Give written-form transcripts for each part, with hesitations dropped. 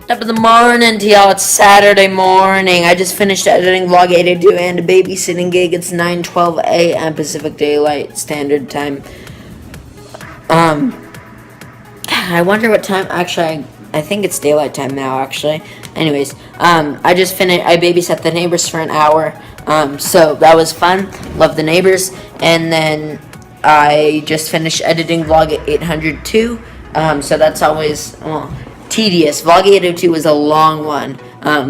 Top of the morning to y'all. It's Saturday morning. I just finished editing vlog 882 and a babysitting gig. It's 9:12 a.m. Pacific Daylight Standard Time. I wonder what time. Actually, I think it's daylight time now. Actually, anyways, I just finished. I babysat the neighbors for an hour. So that was fun. Love the neighbors. And then I just finished editing vlog 802. So that's always tedious. Vlog 802 was a long one,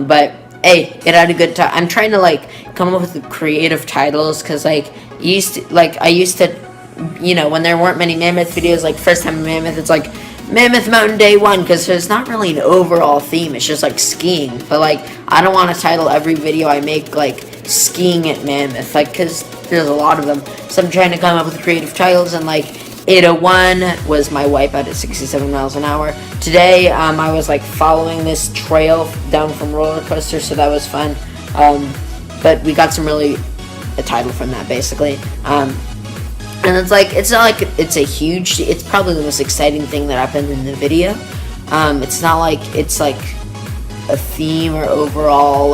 but hey, it had a good time. I'm trying to come up with creative titles because I used to, when there weren't many Mammoth videos, first time in Mammoth, it's Mammoth Mountain Day 1 because there's not really an overall theme. It's just skiing, but I don't want to title every video I make skiing at Mammoth, because there's a lot of them. So I'm trying to come up with creative titles, and 801 was my wipeout at 67 miles an hour. Today, I was following this trail down from roller coaster, so that was fun. But we got a title from that basically. And it's it's probably the most exciting thing that happened in the video. It's not it's a theme or overall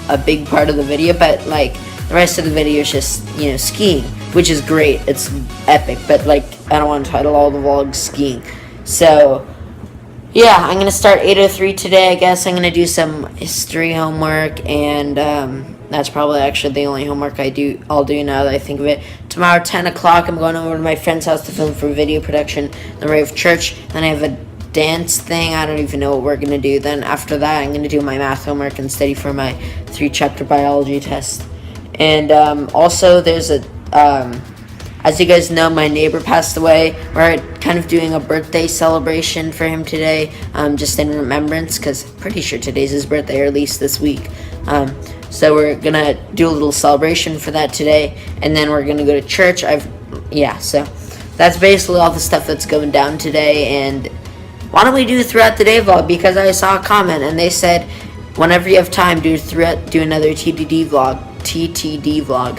a big part of the video, but the rest of the video is just skiing, which is great. It's epic, but I don't want to title all the vlogs skiing. So yeah, I'm gonna start 803 today. I guess I'm gonna do some history homework, and that's probably actually the only homework I'll do now that I think of it. Tomorrow 10 o'clock I'm going over to my friend's house to film for video production. Then we have church. Then I have a dance thing. I don't even know what we're gonna do. Then after that I'm gonna do my math homework and study for my 3-chapter biology test. And also there's as you guys know, my neighbor passed away. We're kind of doing a birthday celebration for him today, just in remembrance, because I'm pretty sure today's his birthday, or at least this week. So we're gonna do a little celebration for that today, and then we're gonna go to church. So that's basically all the stuff that's going down today. And why don't we do throughout the day vlog? Because I saw a comment and they said, whenever you have time, do another TTD vlog.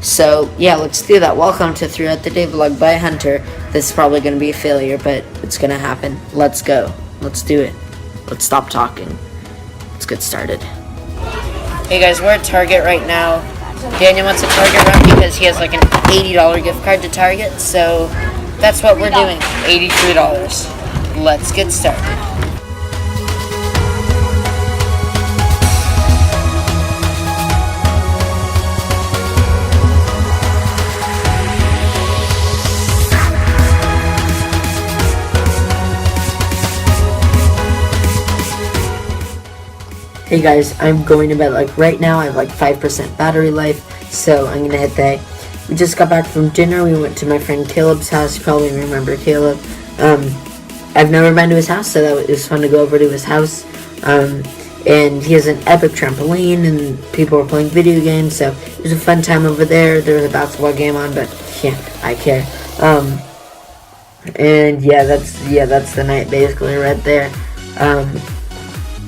So yeah, let's do that. Welcome to Throughout the Day vlog by Hunter. This is probably going to be a failure, but it's going to happen. Let's go. Let's do it. Let's stop talking. Let's get started. Hey guys, we're at Target right now. Daniel wants a Target run because he has an $80 gift card to Target, so that's what we're doing. $83. Let's get started. Hey guys, I'm going to bed right now. I have 5% battery life, so I'm gonna hit that. We just got back from dinner. We went to my friend Caleb's house. You probably remember Caleb. I've never been to his house, so it was fun to go over to his house. And he has an epic trampoline, and people were playing video games, so it was a fun time over there. There was a basketball game on, but yeah, I care. And yeah, that's the night basically right there.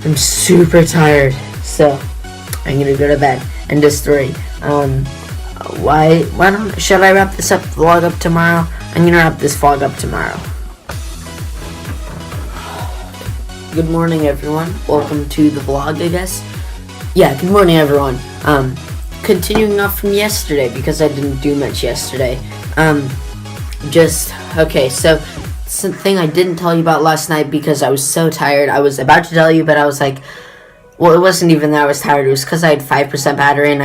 I'm super tired, so I'm gonna go to bed. End of story. Should I wrap this vlog up tomorrow? I'm gonna wrap this vlog up tomorrow. Good morning, everyone. Welcome to the vlog, I guess. Yeah, good morning, everyone. Continuing off from yesterday, because I didn't do much yesterday. So something I didn't tell you about last night because I was so tired. I was about to tell you, but I was it wasn't even that I was tired. It was because I had 5% battery, and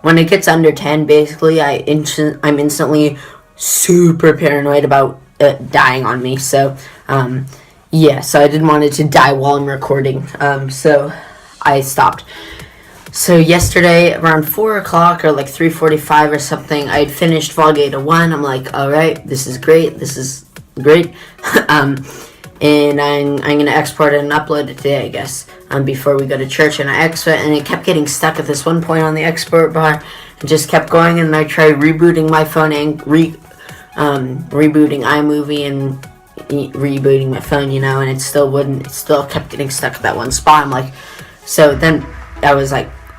when it gets under 10, basically, I'm instantly super paranoid about dying on me. So, so I didn't want it to die while I'm recording. So I stopped. So yesterday, around 4 o'clock or 3:45 or something, I had finished vlog 801. I'm alright, this is great. And I'm gonna export it and upload it today, I guess, before we go to church. And I export, and it kept getting stuck at this one point on the export bar. It just kept going, and I tried rebooting my phone and rebooting iMovie and rebooting my phone, and it still wouldn't. It still kept getting stuck at that one spot. So then I was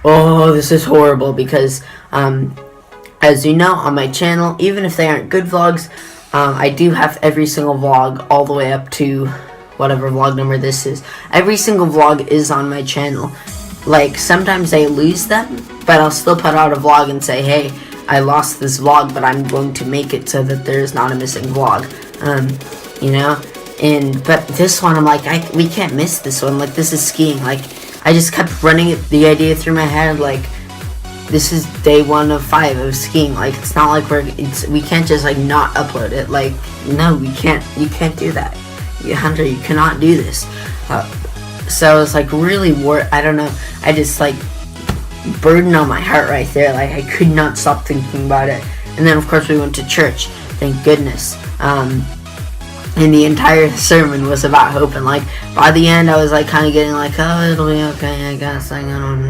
oh, this is horrible, because as you know, on my channel, even if they aren't good vlogs, I do have every single vlog all the way up to whatever vlog number this is. Every single vlog is on my channel. Like, sometimes I lose them, but I'll still put out a vlog and say, hey, I lost this vlog, but I'm going to make it so that there's not a missing vlog. You know? But this one, I'm like, we can't miss this one. Like, this is skiing. Like, I just kept running the idea through my head, like, this is day 1 of 5 of skiing. Like, it's not like we can't just, like, not upload it. Like, no, we can't. You can't do that. Hunter, you cannot do this. So I was, like, really I don't know. I just, like, burden on my heart right there. Like, I could not stop thinking about it. And then, of course, we went to church. Thank goodness. And the entire sermon was about hope. And, like, by the end, I was, like, kind of getting, like, oh, it'll be okay, I guess. Like, I don't.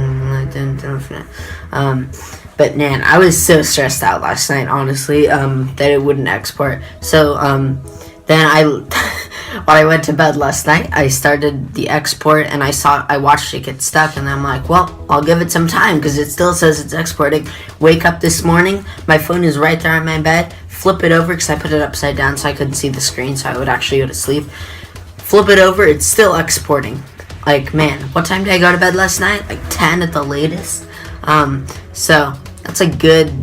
But, man, I was so stressed out last night, honestly, that it wouldn't export. So, then when I went to bed last night, I started the export, and I watched it get stuck, and I'm like, well, I'll give it some time, because it still says it's exporting. Wake up this morning, my phone is right there on my bed, flip it over, because I put it upside down so I couldn't see the screen, so I would actually go to sleep. Flip it over, it's still exporting. Like, man, what time did I go to bed last night? Like 10 at the latest. So that's a good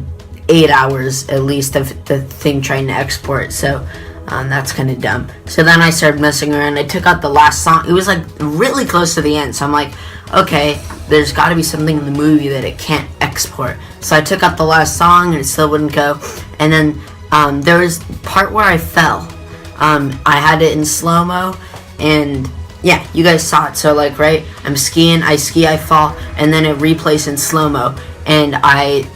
8 hours, at least, of the thing trying to export, so that's kind of dumb. So then I started messing around. I took out the last song. It was like really close to the end. So I'm like, okay, there's got to be something in the movie that it can't export. So I took out the last song and it still wouldn't go. And then there was part where I fell. I had it in slow-mo. And yeah, you guys saw it. So like, right, I'm skiing. I ski, I fall. And then it replays in slow-mo. And I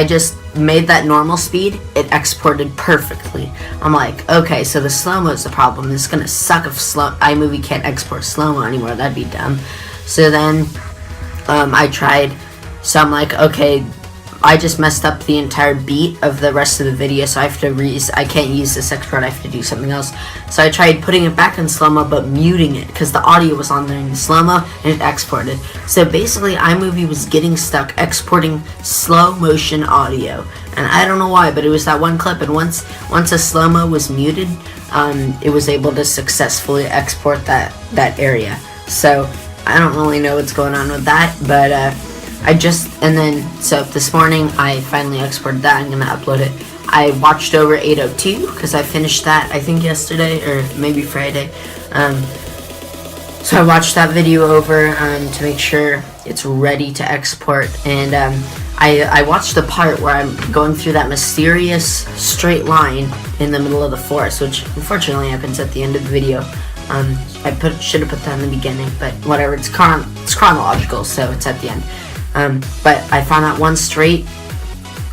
just made that normal speed, it exported perfectly. I'm like, okay, so the slow-mo is the problem. It's gonna suck if iMovie can't export slow-mo anymore. That'd be dumb. So then I tried. So I'm like, okay, I just messed up the entire beat of the rest of the video, so I have to I can't use this export, I have to do something else. So I tried putting it back in slow-mo, but muting it, because the audio was on there in the slow-mo, and it exported. So basically, iMovie was getting stuck exporting slow-motion audio. And I don't know why, but it was that one clip, and once a slow-mo was muted, it was able to successfully export that area. So I don't really know what's going on with that, but so this morning I finally exported that. I'm gonna upload it. I watched over 802 because I finished that I think yesterday or maybe Friday. So I watched that video over to make sure it's ready to export, and I watched the part where I'm going through that mysterious straight line in the middle of the forest, which unfortunately happens at the end of the video. I should have put that in the beginning, but whatever. It's chronological, so it's at the end. But I found that one straight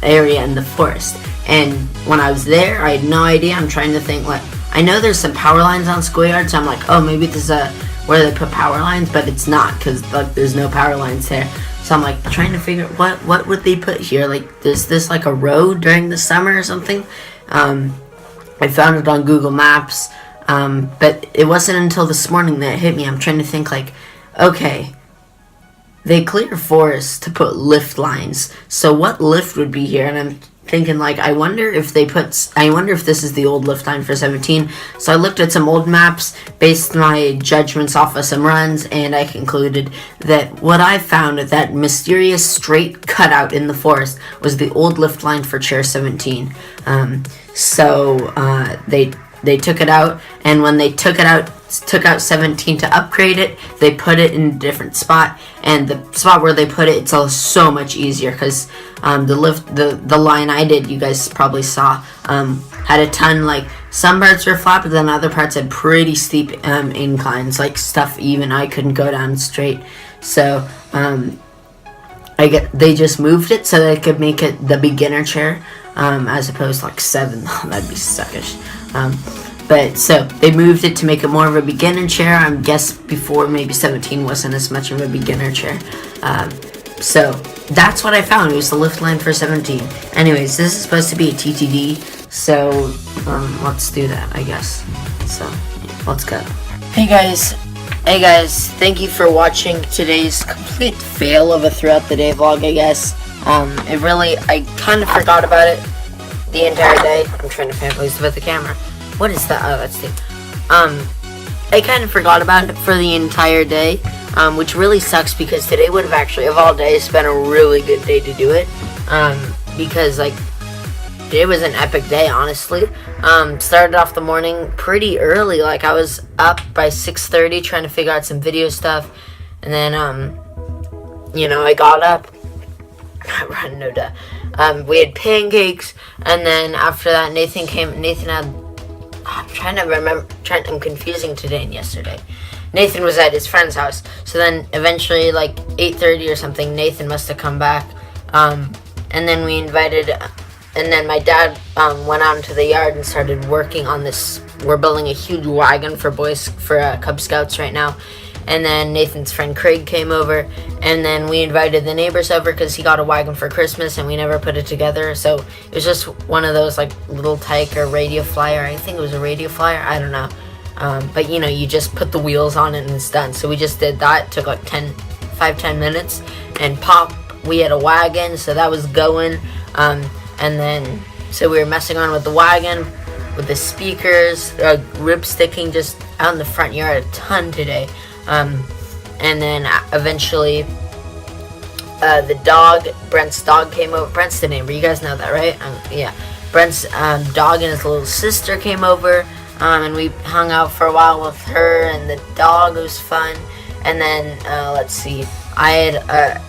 area in the forest, and when I was there, I had no idea. I'm trying to think, like, I know there's some power lines on schoolyard, so I'm like, oh, maybe this is where they put power lines, but it's not, because like there's no power lines there. So I'm like trying to figure what would they put here? Like, is this like a road during the summer or something? I found it on Google Maps, but it wasn't until this morning that it hit me. I'm trying to think, like, okay, they clear forests to put lift lines, so what lift would be here? And I'm thinking, like, I wonder if this is the old lift line for 17. So I looked at some old maps, based my judgments off of some runs, and I concluded that what I found, that mysterious straight cutout in the forest, was the old lift line for chair 17. They took it out, and when they took out 17 to upgrade it, they put it in a different spot, and the spot where they put it, it's all so much easier, because the line I did, you guys probably saw, had a ton, like, some parts were flat, but then other parts had pretty steep inclines, like stuff even I couldn't go down straight. So they just moved it so they could make it the beginner chair, as opposed to like 7. That'd be suckish. But so they moved it to make it more of a beginner chair. I guess before maybe 17 wasn't as much of a beginner chair. So that's what I found. It was the lift line for 17. Anyways, this is supposed to be a TTD, so let's do that, I guess. So yeah, let's go. Hey guys, thank you for watching today's complete fail of a throughout the day vlog, I guess. I kind of forgot about it the entire day. I'm trying to find a place to put the camera. What is that? Oh, that's the... I kind of forgot about it for the entire day, which really sucks because today would have actually, of all days, been a really good day to do it. Because, like, it was an epic day, honestly. Started off the morning pretty early. Like, I was up by 6:30 trying to figure out some video stuff. And then, you know, I got up. We had pancakes. And then after that, Nathan had... I'm trying to remember. I'm confusing today and yesterday. Nathan was at his friend's house. So then eventually, like 8:30 or something, Nathan must have come back. And then we invited... And then my dad went out into the yard and started working on this. We're building a huge wagon for Cub Scouts right now. And then Nathan's friend Craig came over. And then we invited the neighbors over because he got a wagon for Christmas and we never put it together. So it was just one of those like little tyke or radio flyer. I think it was a radio flyer. I don't know. But you know, you just put the wheels on it and it's done. So we just did that. It took like 5-10 minutes. And we had a wagon. So that was going. And then, so we were messing around with the wagon, with the speakers, rib sticking just out in the front yard a ton today. And then eventually, Brent's dog came over. Brent's the neighbor, you guys know that, right? Yeah. Brent's dog and his little sister came over, and we hung out for a while with her and the dog. It was fun. And then, let's see, I had a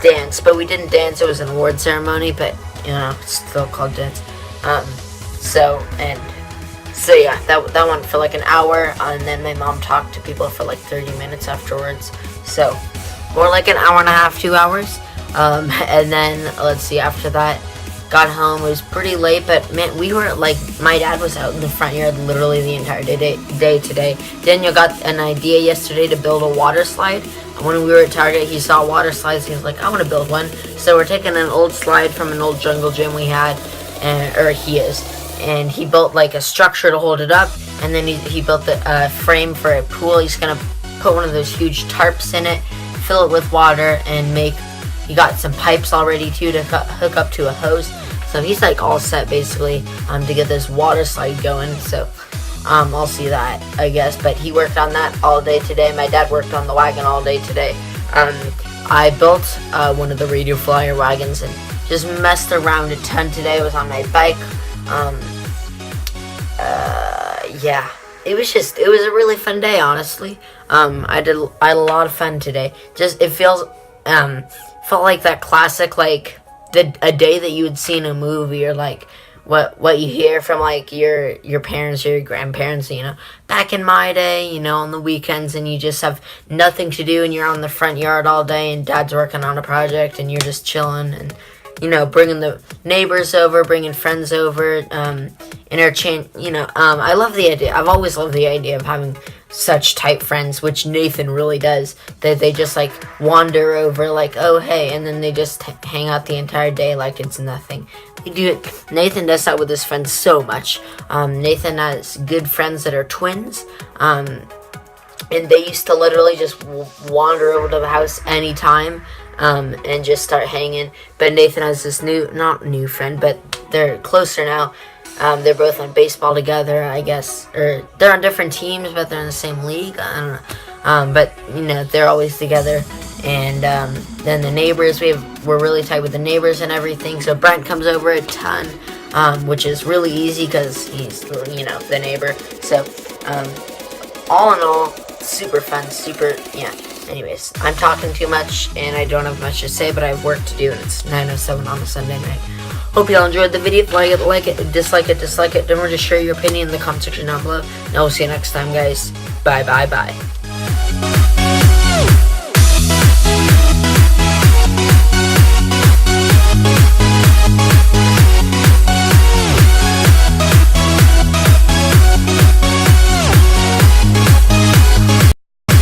dance, but we didn't dance. It was an award ceremony, but, you know, it's still called dance. So yeah, that went for like an hour, and then my mom talked to people for like 30 minutes afterwards. So more like an hour and a half, 2 hours. And then let's see, after that, got home. It was pretty late, but man, we were like, my dad was out in the front yard literally the entire day today. Daniel got an idea yesterday to build a water slide. And when we were at Target, he saw water slides. He was like, I want to build one. So we're taking an old slide from an old jungle gym we had, or he is. And he built like a structure to hold it up, and then he built a frame for a pool. He's gonna put one of those huge tarps in it, fill it with water, and he got some pipes already too to hook up to a hose. So he's like all set basically to get this water slide going. So I'll see that, I guess. But he worked on that all day today. My dad worked on the wagon all day today. I built one of the radio flyer wagons and just messed around a ton today. I was on my bike. Yeah, it was a really fun day, honestly. I had a lot of fun today. Just, it felt like that classic, like, a day that you would see in a movie, or like, what you hear from, like, your parents or your grandparents, you know, back in my day, you know, on the weekends, and you just have nothing to do, and you're on the front yard all day, and dad's working on a project, and you're just chilling, and, you know, bringing the neighbors over, bringing friends over, interchange, you know, I love the idea. I've always loved the idea of having such tight friends, which Nathan really does, that they just, like, wander over, like, oh, hey, and then they just hang out the entire day like it's nothing. They do it. Nathan does that with his friends so much. Nathan has good friends that are twins, and they used to literally just wander over to the house anytime, and just start hanging. But Nathan has this not new friend, but they're closer now. They're both on baseball together, I guess, or they're on different teams, but they're in the same league. I don't know. But you know, they're always together. And then the neighbors, we're really tight with the neighbors and everything. So Brent comes over a ton, which is really easy because he's, you know, the neighbor. So all in all, super fun, yeah. Anyways, I'm talking too much and I don't have much to say, but I have work to do, and it's 9:07 on a Sunday night. Hope y'all enjoyed the video. If you like it, dislike it. Don't forget to share your opinion in the comment section down below. And I will see you next time, guys. Bye.